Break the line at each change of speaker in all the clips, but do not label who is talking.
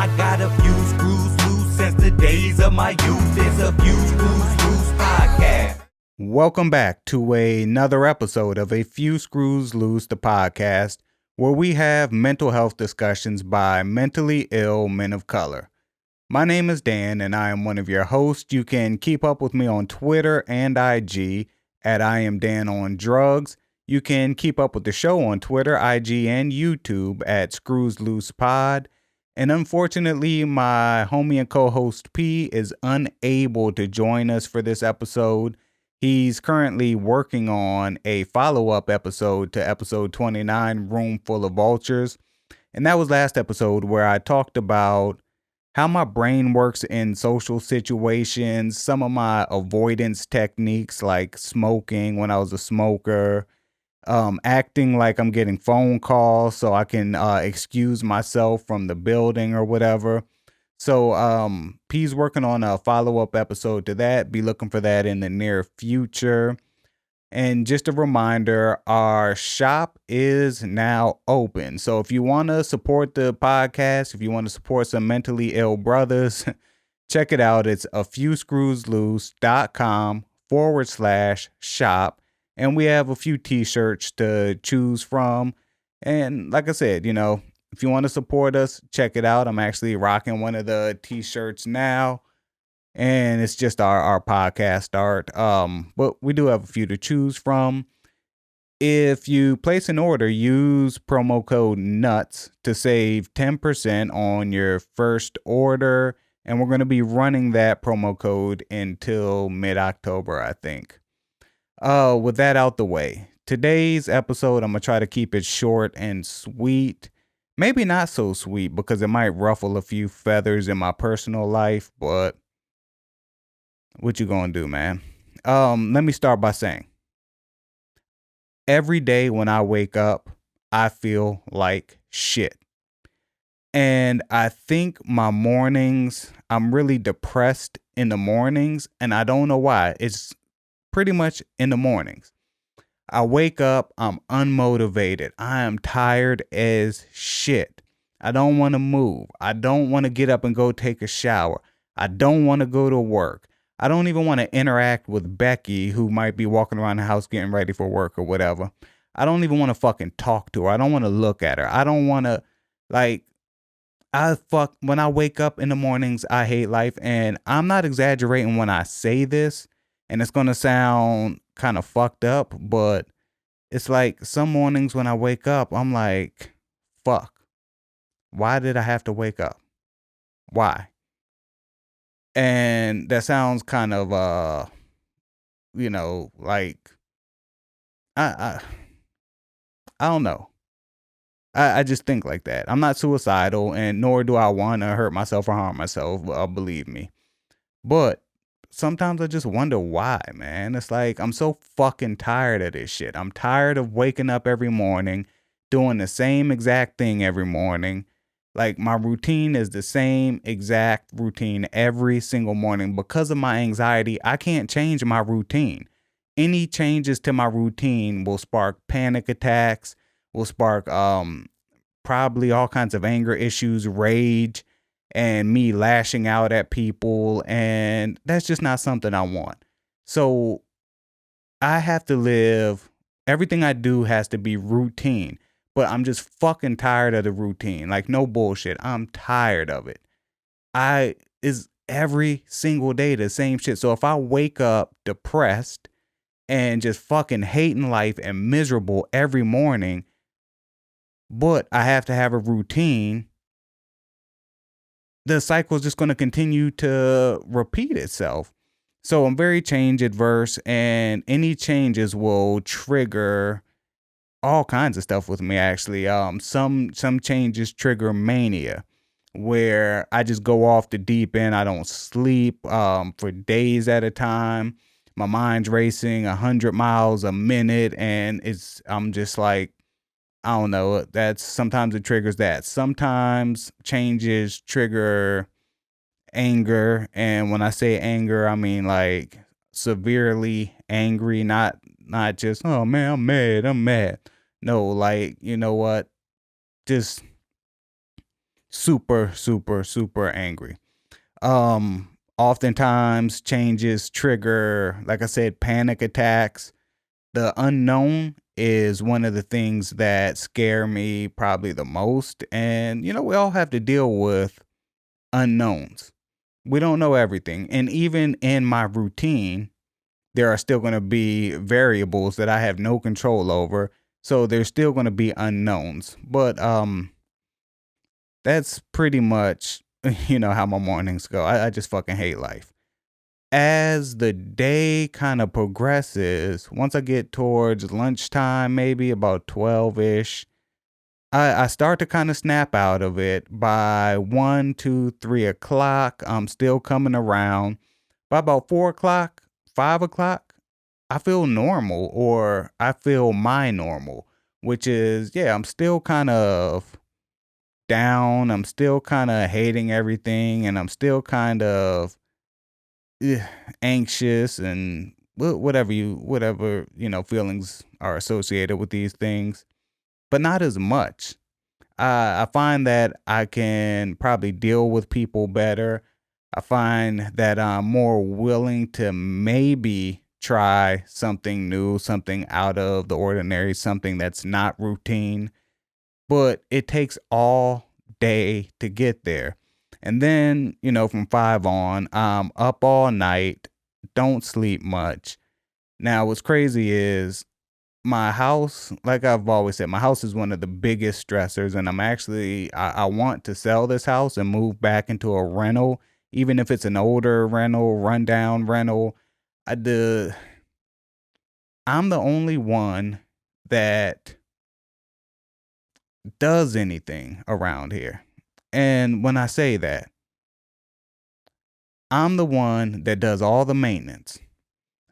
I got a few screws loose since the days of my youth. It's a Few Screws Loose podcast.
Welcome back to another episode of A Few Screws Loose, the podcast, where we have mental health discussions by mentally ill men of color. My name is Dan, and I am one of your hosts. You can keep up with me on Twitter and IG at I am Dan on Drugs. You can keep up with the show on Twitter, IG, and YouTube at Screws Loose Pod. And unfortunately, my homie and co-host P is unable to join us for this episode. He's currently working on a follow-up episode to episode 29, Room Full of Vultures. And that was last episode where I talked about how my brain works in social situations, some of my avoidance techniques like smoking when I was a smoker, acting like I'm getting phone calls so I can excuse myself from the building or whatever. So P's working on a follow-up episode to that. Be looking for that in the near future. And just a reminder, our shop is now open. So if you want to support the podcast, if you want to support some mentally ill brothers, check it out. It's afewscrewsloose.com/shop. And we have a few t-shirts to choose from. And like I said, if you want to support us, check it out. I'm actually rocking one of the t-shirts now. And it's just our podcast art. But we do have a few to choose from. If you place an order, use promo code NUTS to save 10% on your first order. And we're going to be running that promo code until mid-October, I think. With that out the way, today's episode, I'm going to try to keep it short and sweet. Maybe not so sweet because it might ruffle a few feathers in my personal life, but what you gonna do, man? Let me start by saying, every day when I wake up, I feel like shit. And I think my mornings, I'm really depressed in the mornings, and I don't know why. It's pretty much in the mornings. I wake up, I'm unmotivated. I am tired as shit. I don't want to move. I don't want to get up and go take a shower. I don't want to go to work. I don't even want to interact with Becky, who might be walking around the house getting ready for work or whatever. I don't even want to fucking talk to her. I don't want to look at her. I don't want to, when I wake up in the mornings, I hate life. And I'm not exaggerating when I say this, and it's going to sound kind of fucked up, but it's like some mornings when I wake up, I'm like, fuck, why did I have to wake up? Why? And that sounds kind of, like, I don't know. I just think like that. I'm not suicidal, and nor do I want to hurt myself or harm myself, believe me. But sometimes I just wonder why, man. It's like, I'm so fucking tired of this shit. I'm tired of waking up every morning, doing the same exact thing every morning. Like, my routine is the same exact routine every single morning. Because of my anxiety, I can't change my routine. Any changes to my routine will spark panic attacks, will spark probably all kinds of anger issues, rage, and me lashing out at people. And that's just not something I want. So I have to live, everything I do has to be routine. But I'm just fucking tired of the routine. Like, no bullshit. I'm tired of it. Is every single day the same shit. So if I wake up depressed and just fucking hating life and miserable every morning, but I have to have a routine, the cycle is just going to continue to repeat itself. So I'm very change adverse, and any changes will trigger all kinds of stuff with me, actually. Some changes trigger mania, where I just go off the deep end. I don't sleep for days at a time. My mind's racing 100 miles a minute, and I'm just like, I don't know. Sometimes it triggers that. Sometimes changes trigger anger, and when I say anger, I mean like severely angry, not just, oh man, I'm mad. No, like, you know what? Just super, super, super angry. Oftentimes changes trigger, like I said, panic attacks. The unknown is one of the things that scare me probably the most. And, we all have to deal with unknowns. We don't know everything. And even in my routine, there are still going to be variables that I have no control over. So there's still going to be unknowns. But that's pretty much, how my mornings go. I just fucking hate life. As the day kind of progresses, once I get towards lunchtime, maybe about 12 ish, I start to kind of snap out of it. By 1, 2, 3 o'clock, I'm still coming around. By about 4 o'clock, 5 o'clock, I feel normal, or I feel my normal, which is, yeah, I'm still kind of down. I'm still kind of hating everything, and I'm still kind of eh, anxious and whatever, feelings are associated with these things, but not as much. I find that I can probably deal with people better. I find that I'm more willing to maybe try something new, something out of the ordinary, something that's not routine, but it takes all day to get there. And then, from 5 on, I'm up all night, don't sleep much. Now, what's crazy is my house, like I've always said, my house is one of the biggest stressors. And I want to sell this house and move back into a rental, even if it's an older rental, rundown rental. I, the, I'm the only one that does anything around here. And when I say that, I'm the one that does all the maintenance.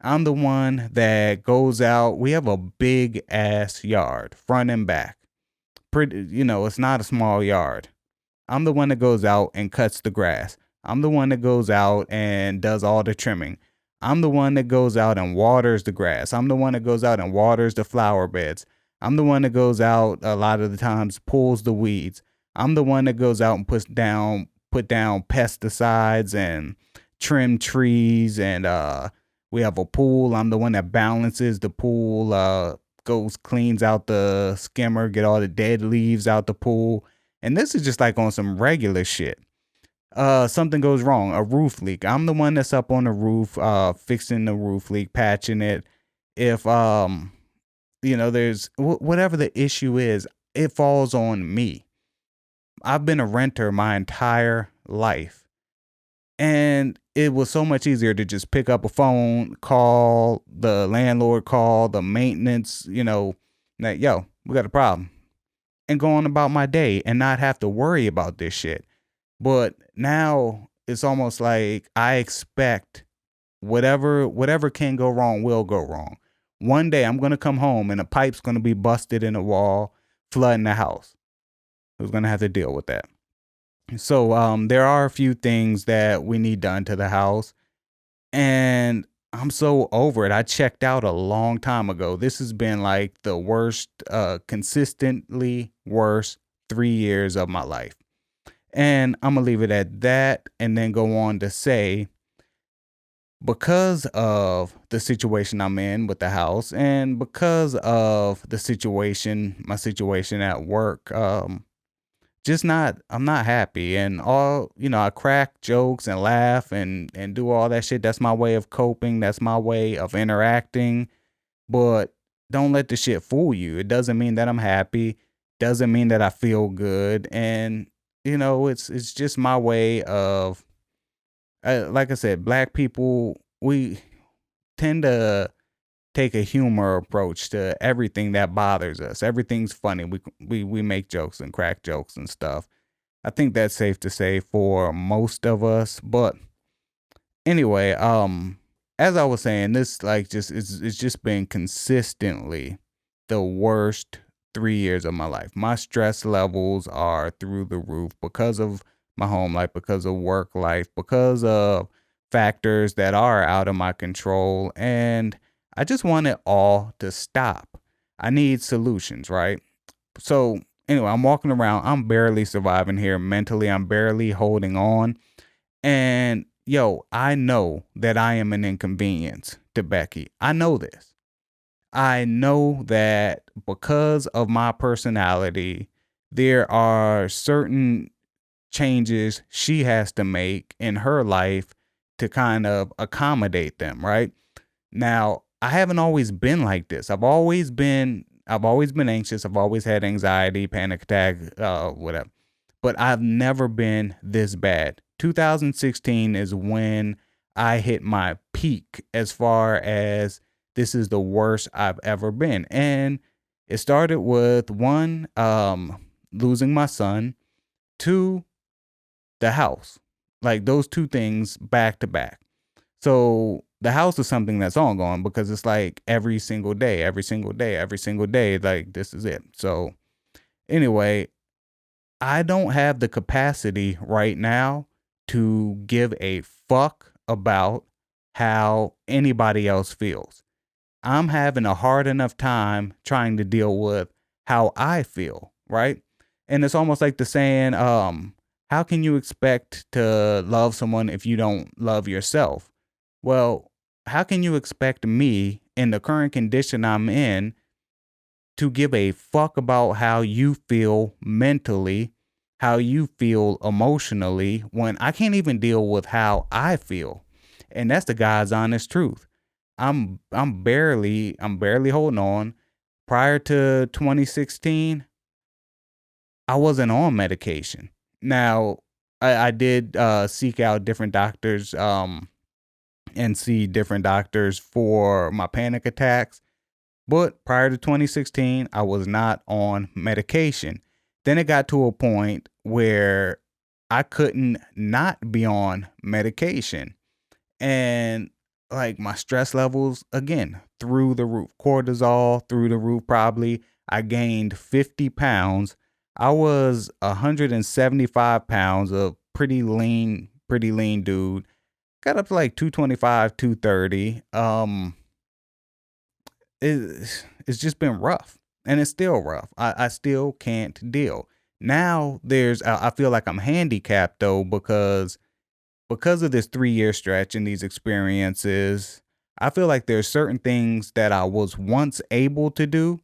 I'm the one that goes out. We have a big ass yard, front and back. It's not a small yard. I'm the one that goes out and cuts the grass. I'm the one that goes out and does all the trimming. I'm the one that goes out and waters the grass. I'm the one that goes out and waters the flower beds. I'm the one that goes out a lot of the times, pulls the weeds. I'm the one that goes out and put down pesticides and trim trees, and we have a pool. I'm the one that balances the pool, goes cleans out the skimmer, get all the dead leaves out the pool. And this is just like on some regular shit. Something goes wrong, a roof leak. I'm the one that's up on the roof, fixing the roof leak, patching it. If there's whatever the issue is, it falls on me. I've been a renter my entire life. And it was so much easier to just pick up a phone, call the landlord, call the maintenance, like, yo, we got a problem, and go on about my day and not have to worry about this shit. But now it's almost like I expect whatever can go wrong will go wrong. One day I'm gonna come home and a pipe's gonna be busted in the wall, flooding the house. Who's gonna have to deal with that? So there are a few things that we need done to the house, and I'm so over it. I checked out a long time ago. This has been like the worst, consistently worst 3 years of my life. And I'm gonna leave it at that and then go on to say, because of the situation I'm in with the house, and because of my situation at work, I'm not happy. And I crack jokes and laugh and do all that shit. That's my way of coping. That's my way of interacting. But don't let the shit fool you. It doesn't mean that I'm happy. Doesn't mean that I feel good. And it's just my way of, like I said, black people, we tend to take a humor approach to everything that bothers us. Everything's funny. We make jokes and crack jokes and stuff. I think that's safe to say for most of us. But anyway, as I was saying, this like just it's just been consistently the worst 3 years of my life. My stress levels are through the roof because of my home life, because of work life, because of factors that are out of my control. And I just want it all to stop. I need solutions, right? So anyway, I'm walking around. I'm barely surviving here mentally. I'm barely holding on. And yo, I know that I am an inconvenience to Becky. I know this. I know that because of my personality, there are certain changes she has to make in her life to kind of accommodate them, right? Now, I haven't always been like this. I've always been anxious. I've always had anxiety, panic attack, whatever. But I've never been this bad. 2016 is when I hit my peak as far as this is the worst I've ever been. And it started with one, losing my son, two, the house. Like those two things back to back. So the house is something that's ongoing because it's like every single day, every single day, every single day, like this is it. So anyway, I don't have the capacity right now to give a fuck about how anybody else feels. I'm having a hard enough time trying to deal with how I feel, right? And it's almost like the saying, how can you expect to love someone if you don't love yourself? Well, how can you expect me in the current condition I'm in to give a fuck about how you feel mentally, how you feel emotionally when I can't even deal with how I feel? And that's the God's honest truth. I'm barely holding on. Prior to 2016, I wasn't on medication. Now, I did seek out different doctors and see different doctors for my panic attacks. But prior to 2016, I was not on medication. Then it got to a point where I couldn't not be on medication. And like my stress levels, again, through the roof. Cortisol, through the roof, probably. I gained 50 pounds. I was 175 pounds, a pretty lean dude. Got up to like 225, 230. It's just been rough, and it's still rough. I still can't deal. Now I feel like I'm handicapped though because of this 3 year stretch and these experiences. I feel like there's certain things that I was once able to do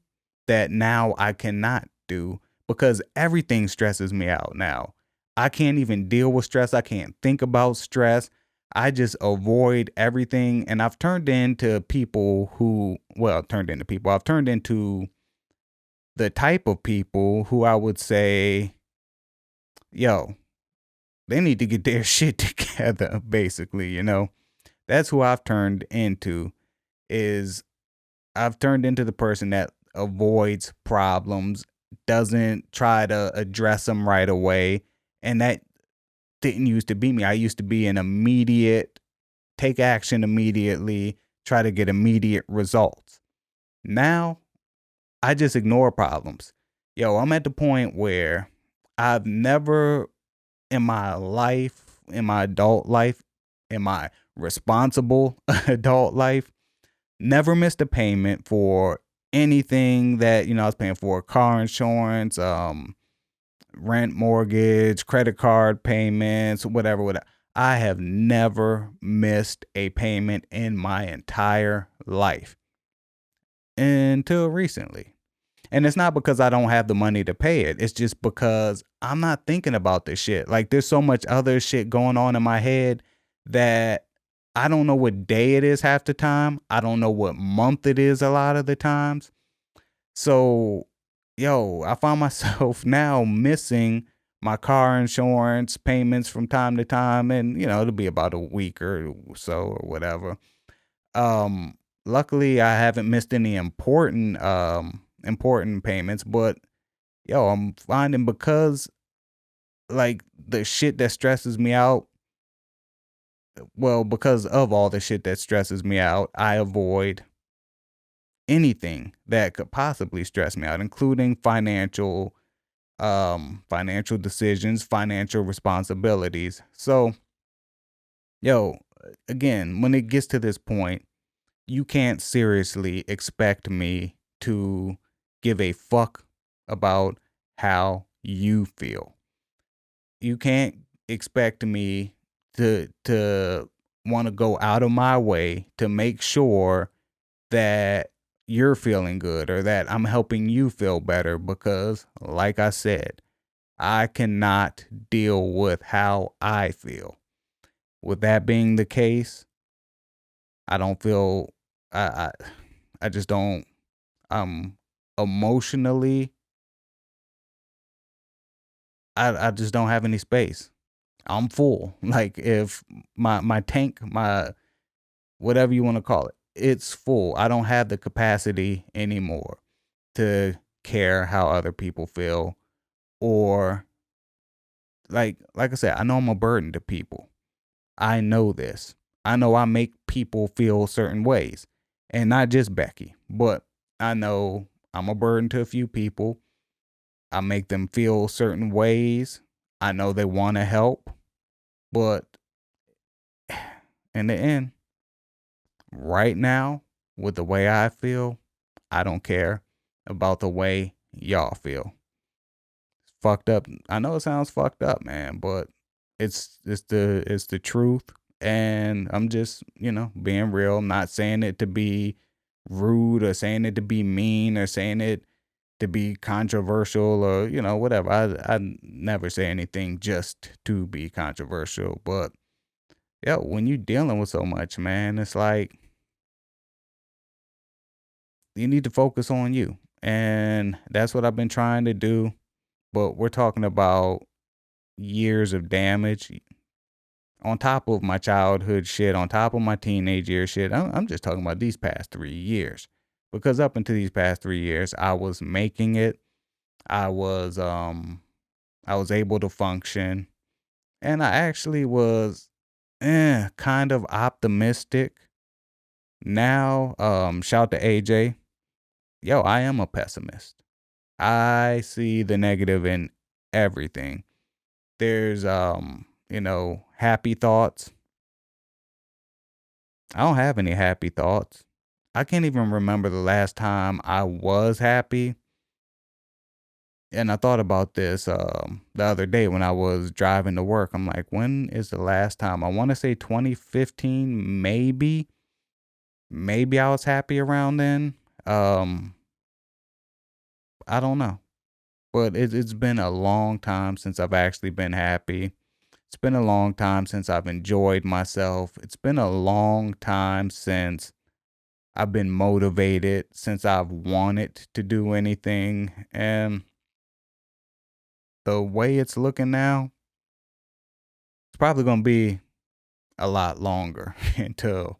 that now I cannot do because everything stresses me out now. I can't even deal with stress. I can't think about stress. I just avoid everything. And I've turned into people who, well, turned into people. I've turned into the type of people who I would say, yo, they need to get their shit together, basically. That's who I've turned into is I've turned into the person that avoids problems, doesn't try to address them right away. And that didn't used to be me. I used to be an immediate, take action immediately, try to get immediate results. Now, I just ignore problems. Yo, I'm at the point where I've never in my life, in my adult life, in my responsible adult life, never missed a payment for anything that, I was paying for: car insurance, rent, mortgage, credit card payments, whatever. I have never missed a payment in my entire life until recently. And it's not because I don't have the money to pay it. It's just because I'm not thinking about this shit. Like there's so much other shit going on in my head that I don't know what day it is half the time. I don't know what month it is a lot of the times. So, yo, I find myself now missing my car insurance payments from time to time. And, it'll be about a week or so or whatever. Um, Luckily I haven't missed any important payments, but yo, I'm finding because like the shit that stresses me out, well, because of all the shit that stresses me out, I avoid anything that could possibly stress me out, including financial decisions, financial responsibilities. So, yo, again, when it gets to this point, you can't seriously expect me to give a fuck about how you feel. You can't expect me to want to go out of my way to make sure that you're feeling good or that I'm helping you feel better because, like I said, I cannot deal with how I feel. With that being the case, I don't feel I I, I just don't emotionally I just don't have any space. I'm full. Like if my tank, my whatever you want to call it, it's full. I don't have the capacity anymore to care how other people feel or like I said, I know I'm a burden to people. I know this. I know I make people feel certain ways. And not just Becky, but I know I'm a burden to a few people. I make them feel certain ways. I know they want to help, but in the end, right now, with the way I feel, I don't care about the way y'all feel. It's fucked up. I know it sounds fucked up, man, but it's the truth. And I'm just, being real. I'm not saying it to be rude or saying it to be mean or saying it to be controversial or, whatever. I never say anything just to be controversial. But yeah, when you dealing with so much, man, it's like you need to focus on you. And that's what I've been trying to do. But we're talking about years of damage on top of my childhood shit, on top of my teenage year shit. I'm just talking about these past 3 years. Because up until these past 3 years, I was making it. I was I was able to function. And I actually was kind of optimistic. Now, shout to AJ. Yo, I am a pessimist. I see the negative in everything. There's happy thoughts. I don't have any happy thoughts. I can't even remember the last time I was happy. And I thought about this the other day when I was driving to work. I'm like, when is the last time? I want to say 2015, maybe. Maybe I was happy around then. Um, I don't know. But it's been a long time since I've actually been happy. It's been a long time since I've enjoyed myself. It's been a long time since I've been motivated, since I've wanted to do anything. And the way it's looking now, it's probably going to be a lot longer until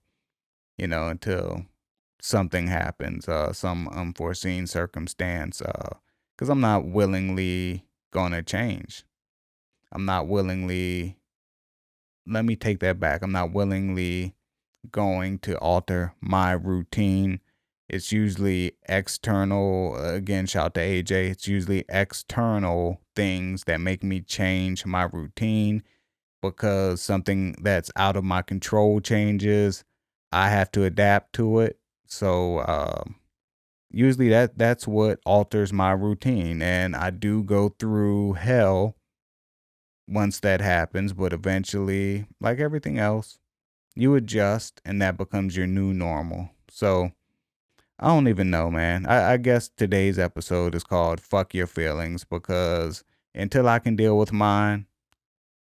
something happens, some unforeseen circumstance, because I'm not willingly going to change. I'm not willingly, let me take that back. I'm not willingly going to alter my routine. It's usually external. Again, shout to AJ. It's usually external things that make me change my routine because something that's out of my control changes. I have to adapt to it. So usually that's what alters my routine, and I do go through hell once that happens. But eventually, like everything else, you adjust, and that becomes your new normal. So I don't even know, man. I guess today's episode is called Fuck Your Feelings because until I can deal with mine,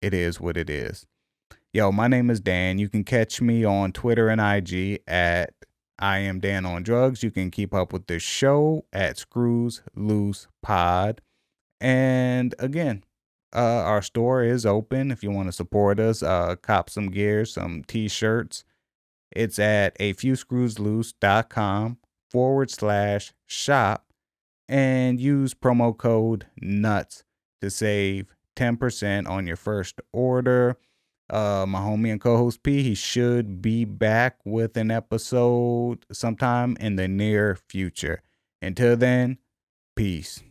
it is what it is. Yo, my name is Dan. You can catch me on Twitter and IG at I am Dan on Drugs. You can keep up with the show at Screws Loose Pod. And again, our store is open if you want to support us. Cop some gear, some t-shirts. It's at afewscrewsloose.com/shop and use promo code NUTS to save 10% on your first order. My homie and co-host P, he should be back with an episode sometime in the near future. Until then, peace.